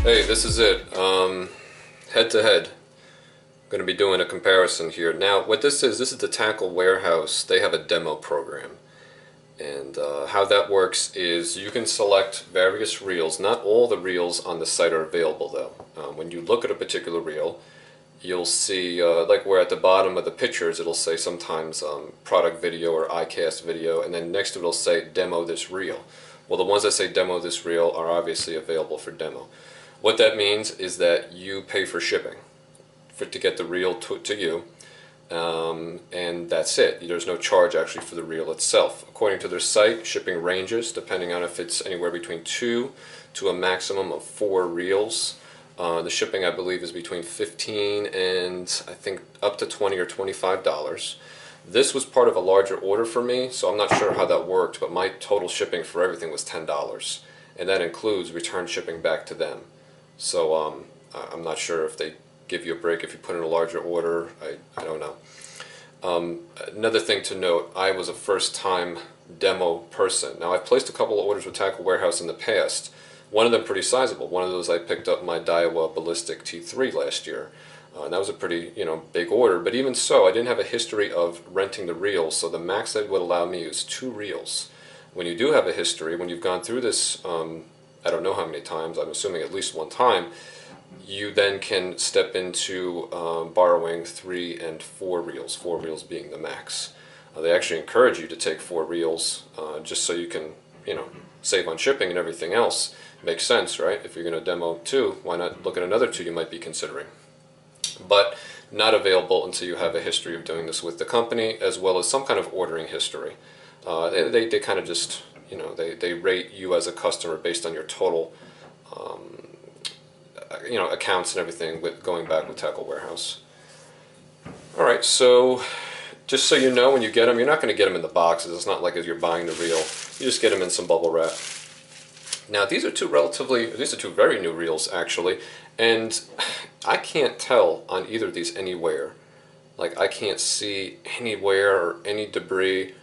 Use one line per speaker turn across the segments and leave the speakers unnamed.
Hey, this is it. Head to head. Going to be doing a comparison here. Now, what this is the Tackle Warehouse. They have a demo program. And how that works is you can select various reels. Not all the reels on the site are available, though. When you look at a particular reel, you'll see, like where at the bottom of the pictures, it'll say sometimes product video or iCast video, and then next to it'll say demo this reel. Well, the ones that say demo this reel are obviously available for demo. What that means is that you pay for shipping to get the reel to you, and that's it. There's no charge actually for the reel itself. According to their site, shipping ranges depending on if it's anywhere between 2 to a maximum of 4 reels. The shipping, I believe, is between $15 and I think up to $20 or $25. This was part of a larger order for me, so I'm not sure how that worked, but my total shipping for everything was $10, and that includes return shipping back to them. So I'm not sure if they give you a break if you put in a larger order. I don't know. Another thing to note, I was a first-time demo person. Now, I've placed a couple of orders with Tackle Warehouse in the past. One of them pretty sizable. One of those I picked up my Daiwa Ballistic T3 last year. And that was a pretty, big order. But even so, I didn't have a history of renting the reels, so the max that would allow me is 2 reels. When you do have a history, when you've gone through this, I don't know how many times, I'm assuming at least one time, you then can step into borrowing 3 and 4 reels, 4 reels being the max. They actually encourage you to take 4 reels just so you can, save on shipping and everything else. Makes sense, right? If you're going to demo 2, why not look at another 2 you might be considering? But not available until you have a history of doing this with the company, as well as some kind of ordering history. They kind of just, they rate you as a customer based on your total accounts and everything with going back with Tackle Warehouse. Alright, so just so you know, when you get them, you're not going to get them in the boxes. It's not like as you're buying the reel. You just get them in some bubble wrap. Now, these are two very new reels, actually, and I can't tell on either of these anywhere. Like, I can't see anywhere or any debris,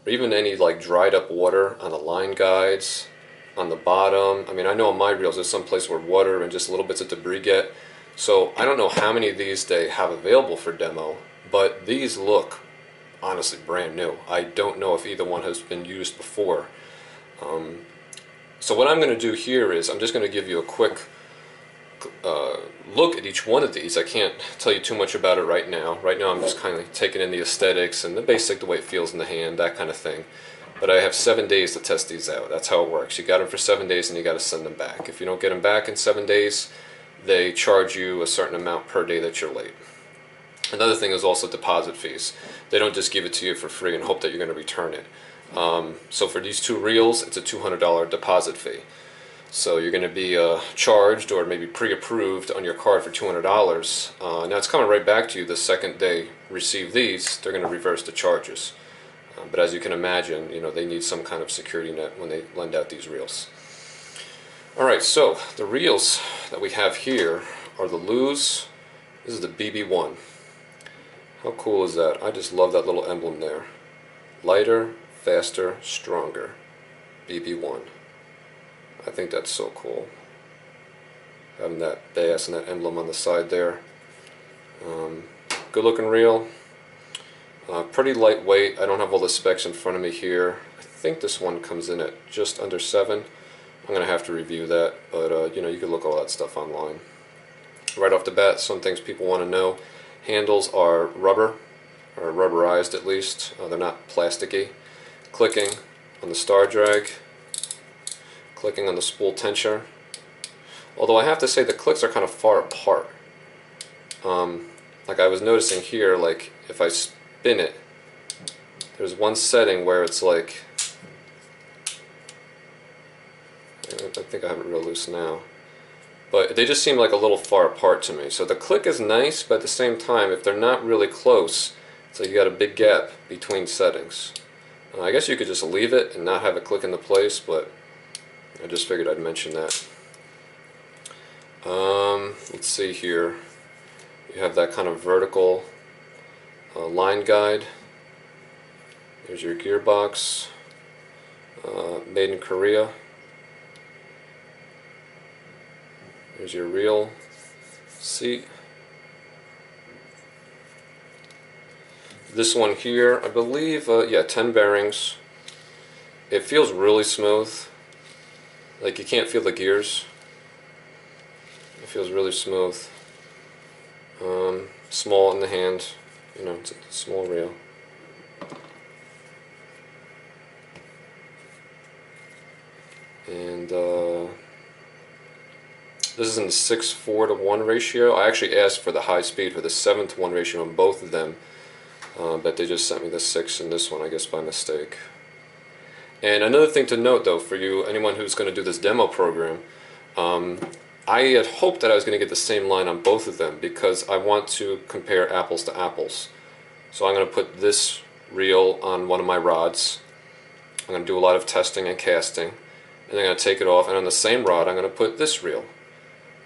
or even any, like, dried up water on the line guides, on the bottom. I mean, I know on my reels there's some place where water and just little bits of debris get. So I don't know how many of these they have available for demo, but these look honestly brand new. I don't know if either one has been used before. So what I'm going to do here is I'm just going to give you a quick look at each one of these. I can't tell you too much about it right now. Right now I'm just kind of taking in the aesthetics and the basic, the way it feels in the hand, that kind of thing. But I have 7 days to test these out. That's how it works. You got them for 7 days and you got to send them back. If you don't get them back in 7 days, they charge you a certain amount per day that you're late. Another thing is also deposit fees. They don't just give it to you for free and hope that you're going to return it. So for these 2 reels, it's a $200 deposit fee. So you're going to be charged or maybe pre-approved on your card for $200. Now it's coming right back to you the second they receive these. They're going to reverse the charges. But as you can imagine, they need some kind of security net when they lend out these reels. Alright, so the reels that we have here are the Lew's. This is the BB1. How cool is that? I just love that little emblem there. Lighter, faster, stronger. BB1. I think that's so cool. Having that bass and that emblem on the side there. Good looking reel. Pretty lightweight. I don't have all the specs in front of me here. I think this one comes in at just under 7. I'm going to have to review that, but you can look all that stuff online. Right off the bat, some things people want to know. Handles are rubber, or rubberized at least. They're not plasticky. Clicking on the star drag. Clicking on the spool tensioner. Although I have to say the clicks are kind of far apart. Like I was noticing here, like if I spin it, there's one setting where it's like, I think I have it real loose now, but they just seem like a little far apart to me. So the click is nice, but at the same time, if they're not really close, so you got a big gap between settings. I guess you could just leave it and not have it click into place, but I just figured I'd mention that. Let's see here. You have that kind of vertical line guide. There's your gearbox. Made in Korea. Here's your reel seat. This one here, I believe, yeah, 10 bearings. It feels really smooth. Like you can't feel the gears. It feels really smooth. Small in the hand, you know, it's a small reel. And this is in the 6:4 to 1 ratio. I actually asked for the high speed for the 7:1 ratio on both of them, but they just sent me the 6 in this one, I guess by mistake. And another thing to note though, for you, anyone who's going to do this demo program, I had hoped that I was going to get the same line on both of them because I want to compare apples to apples. So I'm going to put this reel on one of my rods. I'm going to do a lot of testing and casting, and then I'm going to take it off, and on the same rod I'm going to put this reel.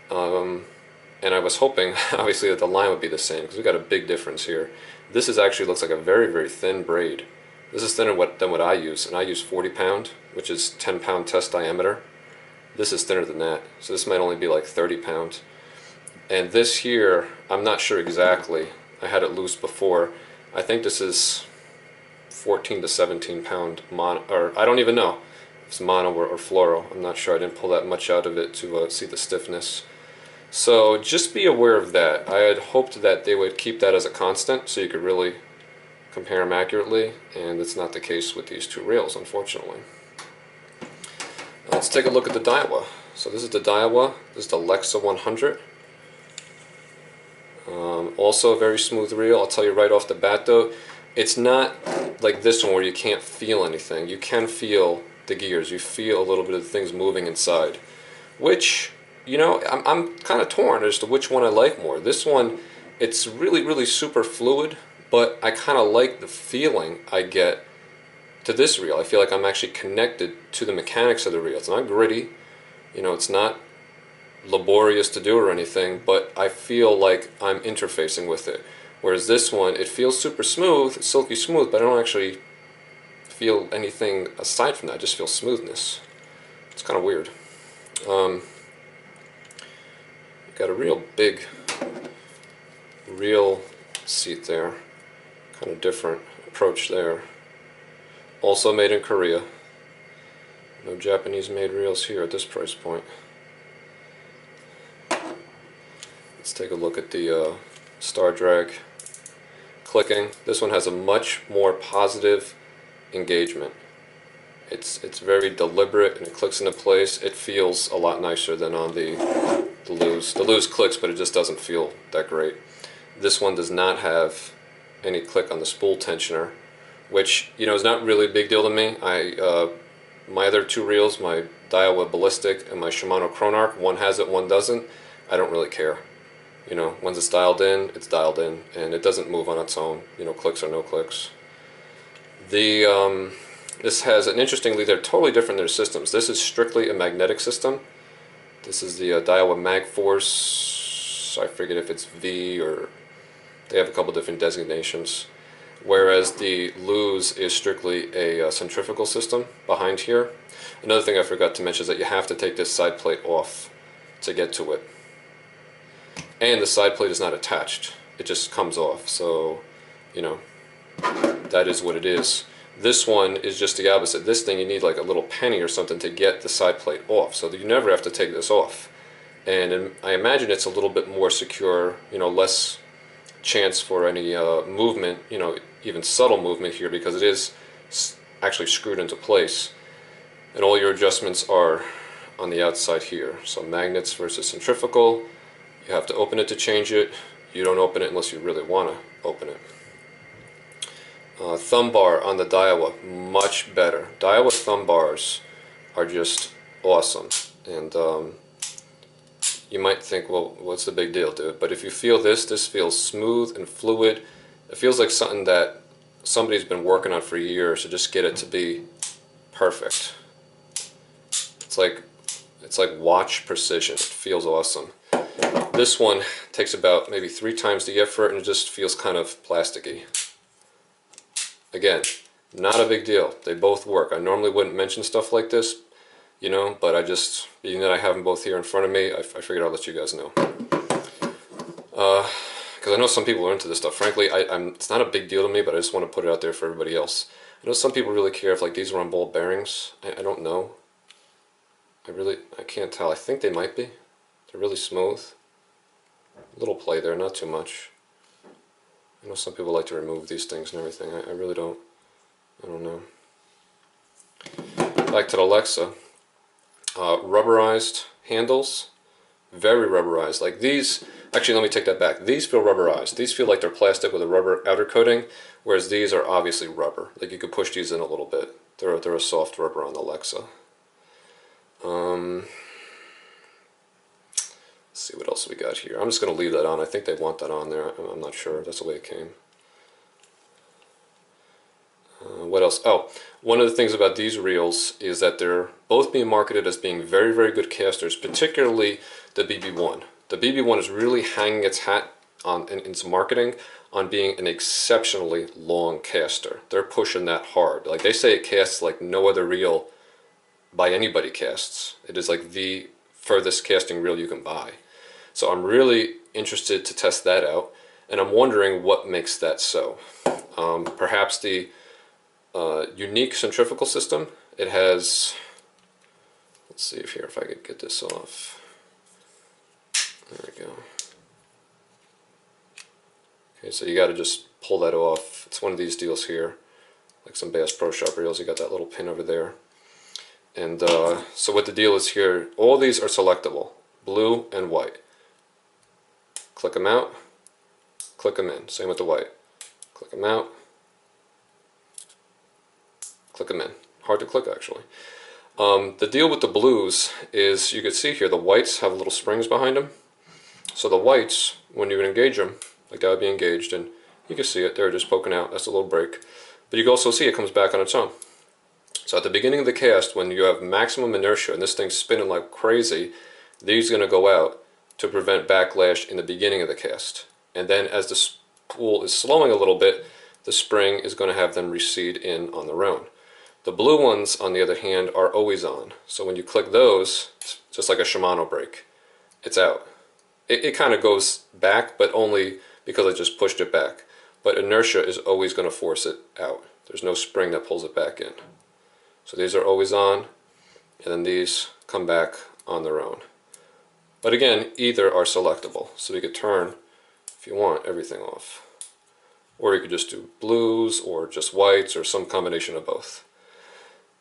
And I was hoping obviously that the line would be the same because we got a big difference here. This actually looks like a very, very thin braid. This is thinner than what I use, and I use 40 pound, which is 10 pound test diameter. This is thinner than that, so this might only be like 30 pound. And this here, I'm not sure exactly. I had it loose before. I think this is 14 to 17 pound mono, or I don't even know if it's mono or fluoro. I'm not sure. I didn't pull that much out of it to see the stiffness. So just be aware of that. I had hoped that they would keep that as a constant so you could really compare them accurately, and it's not the case with these two reels, unfortunately. Let's take a look at the Daiwa. So this is the Daiwa. This is the Lexa 100. Also a very smooth reel. I'll tell you right off the bat though, it's not like this one where you can't feel anything. You can feel the gears. You feel a little bit of the things moving inside, which, you know, I'm kind of torn as to which one I like more. This one, it's really, really super fluid, but I kind of like the feeling I get to this reel. I feel like I'm actually connected to the mechanics of the reel. It's not gritty, you know, it's not laborious to do or anything, but I feel like I'm interfacing with it. Whereas this one, it feels super smooth, silky smooth, but I don't actually feel anything aside from that. I just feel smoothness. It's kind of weird. Got a real big reel seat there. Kind of different approach there. Also made in Korea. No Japanese made reels here at this price point. Let's take a look at the Star Drag clicking. This one has a much more positive engagement. It's very deliberate and it clicks into place. It feels a lot nicer than on the Lose. The Lose clicks, but it just doesn't feel that great. This one does not have any click on the spool tensioner, which, you know, is not really a big deal to me. My other two reels, my Daiwa Ballistic and my Shimano Chronarch, one has it, one doesn't. I don't really care. You know, once it's dialed in, and it doesn't move on its own, you know, clicks or no clicks. This has, and interestingly, they're totally different in their systems. This is strictly a magnetic system. This is the Daiwa MagForce, I forget if it's V or, they have a couple different designations. Whereas the Lose is strictly a centrifugal system behind here. Another thing I forgot to mention is that you have to take this side plate off to get to it. And the side plate is not attached. It just comes off. So, you know, that is what it is. This one is just the opposite. This thing, you need like a little penny or something to get the side plate off. So that you never have to take this off. And I imagine it's a little bit more secure, you know, less chance for any movement, you know, even subtle movement here, because it is actually screwed into place. And all your adjustments are on the outside here. So magnets versus centrifugal. You have to open it to change it. You don't open it unless you really want to open it. Thumb bar on the Daiwa, much better. Daiwa thumb bars are just awesome. And you might think, well, what's the big deal, dude? But if you feel this feels smooth and fluid. It feels like something that somebody's been working on for years to just get it to be perfect. It's like watch precision. It feels awesome. This one takes about maybe 3 times the effort and it just feels kind of plasticky. Again, not a big deal. They both work. I normally wouldn't mention stuff like this, you know, but I just, being that I have them both here in front of me, I figured I'll let you guys know. Because I know some people are into this stuff. Frankly, it's not a big deal to me, but I just want to put it out there for everybody else. I know some people really care if like these are on ball bearings. I don't know. I can't tell. I think they might be. They're really smooth. A little play there, not too much. I know some people like to remove these things and everything. I really don't. I don't know. Back to the Alexa. Rubberized handles. Very rubberized. Like these, actually let me take that back. These feel rubberized. These feel like they're plastic with a rubber outer coating, whereas these are obviously rubber. Like you could push these in a little bit. They're a soft rubber on the Alexa. Let's see what else we got here. I'm just going to leave that on. I think they want that on there. I'm not sure. That's the way it came. What else? Oh, one of the things about these reels is that they're both being marketed as being very, very good casters, particularly the BB1. The BB1 is really hanging its hat on in its marketing on being an exceptionally long caster. They're pushing that hard. Like they say it casts like no other reel by anybody casts. It is like the furthest casting reel you can buy. So I'm really interested to test that out, and I'm wondering what makes that so. Perhaps the unique centrifugal system. It has, let's see if I could get this off. There we go. Okay, so you got to just pull that off. It's one of these deals here, like some Bass Pro Shop reels. You got that little pin over there. And so what the deal is here, all these are selectable, blue and white. Click them out, click them in. Same with the white. Click them out, click them in. Hard to click actually. The deal with the blues is you can see here the whites have little springs behind them. So the whites, when you engage them, like that would be engaged, and you can see it, they're just poking out. That's a little break. But you can also see it comes back on its own. So at the beginning of the cast, when you have maximum inertia and this thing's spinning like crazy, these are going to go out to prevent backlash in the beginning of the cast. And then as the spool is slowing a little bit, the spring is going to have them recede in on their own. The blue ones, on the other hand, are always on. So when you click those, it's just like a Shimano brake. It's out. It kind of goes back, but only because I just pushed it back. But inertia is always going to force it out. There's no spring that pulls it back in. So these are always on, and then these come back on their own. But again, either are selectable. So you could turn, if you want, everything off. Or you could just do blues, or just whites, or some combination of both.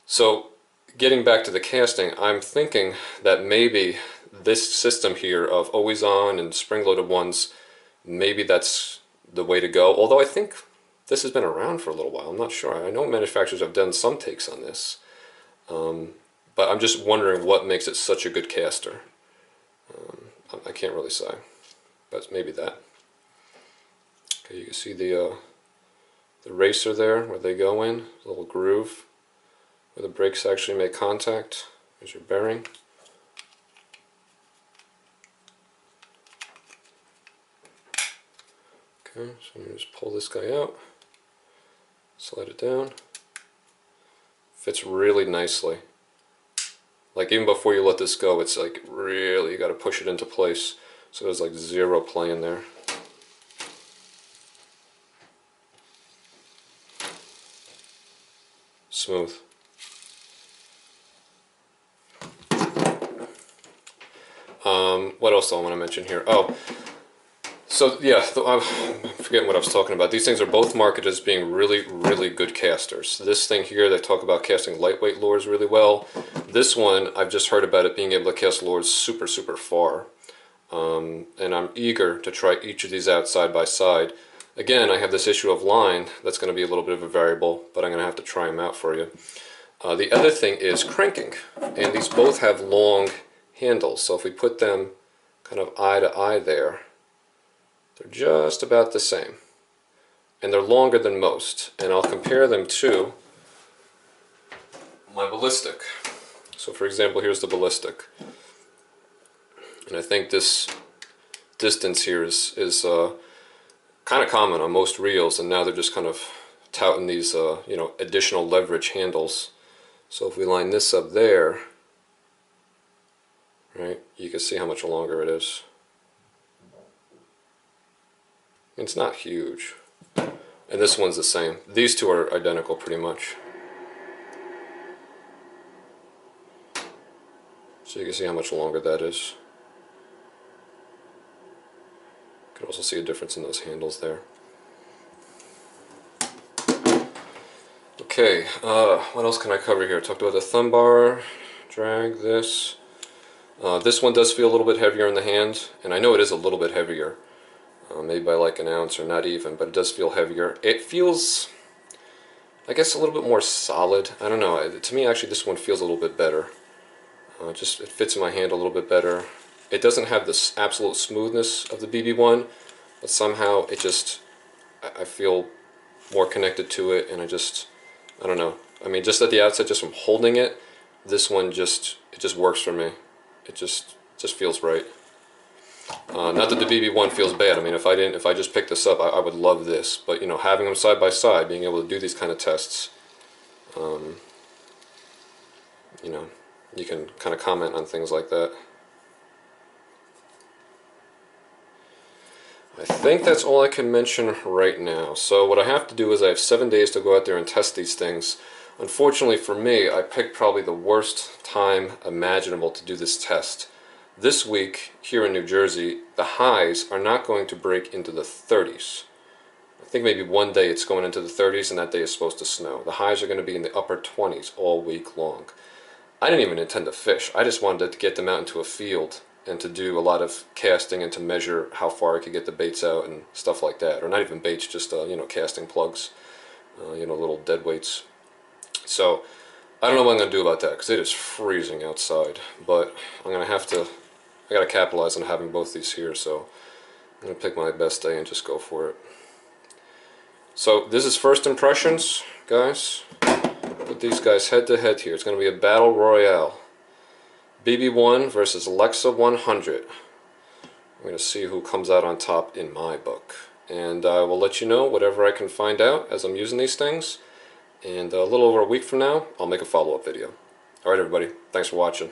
So getting back to the casting, I'm thinking that maybe this system here of always on and spring-loaded ones, maybe that's the way to go. Although I think this has been around for a little while. I'm not sure. I know manufacturers have done some takes on this. But I'm just wondering what makes it such a good caster. I can't really say. But maybe that. Okay, you can see the racer there, where they go in. A little groove where the brakes actually make contact. There's your bearing. Okay, so I'm going to just pull this guy out. Slide it down. Fits really nicely. Like even before you let this go, it's like really, you got to push it into place. So there's like zero play in there. Smooth. What else do I want to mention here? Oh, so yeah, I'm forgetting what I was talking about. These things are both marketed as being really, really good casters. This thing here, they talk about casting lightweight lures really well. This one, I've just heard about it being able to cast lures super, super far. And I'm eager to try each of these out side by side. Again, I have this issue of line that's going to be a little bit of a variable, but I'm going to have to try them out for you. The other thing is cranking, and these both have long handles, so if we put them kind of eye to eye there, they're just about the same. And they're longer than most, and I'll compare them to my ballistic. So for example, here's the ballistic. And I think this distance here is kind of common on most reels, and now they're just kind of touting these you know, additional leverage handles. So if we line this up there, right? You can see how much longer it is. It's not huge. And this one's the same. These two are identical pretty much. So you can see how much longer that is. You can also see a difference in those handles there. Okay, what else can I cover here? I talked about the thumb bar, drag this. This one does feel a little bit heavier in the hand, and I know it is a little bit heavier. Maybe by like an ounce or not even, but it does feel heavier. It feels, I guess, a little bit more solid. I don't know. To me, actually, this one feels a little bit better. Just it fits in my hand a little bit better. It doesn't have this absolute smoothness of the BB1, but somehow it just, I feel more connected to it, and I don't know. I mean, just at the outset, just from holding it, this one it just works for me. It just feels right. Not that the BB1 feels bad. I mean, if I just picked this up, I would love this. But you know, having them side by side, being able to do these kind of tests, you know, you can kind of comment on things like that. I think that's all I can mention right now. So what I have to do is I have 7 days to go out there and test these things. Unfortunately for me, I picked probably the worst time imaginable to do this test. This week, here in New Jersey, the highs are not going to break into the 30s. I think maybe one day it's going into the 30s, and that day is supposed to snow. The highs are going to be in the upper 20s all week long. I didn't even intend to fish. I just wanted to get them out into a field and to do a lot of casting and to measure how far I could get the baits out and stuff like that. Or not even baits, just you know, casting plugs, you know, little dead weights. So I don't know what I'm going to do about that because it is freezing outside. But I'm going to have to, I got to capitalize on having both these here. So I'm going to pick my best day and just go for it. So this is first impressions, guys. Put these guys head to head here. It's going to be a battle royale. BB1 versus Alexa 100. I'm going to see who comes out on top in my book. And I will let you know whatever I can find out as I'm using these things. And a little over a week from now, I'll make a follow-up video. Alright everybody, thanks for watching.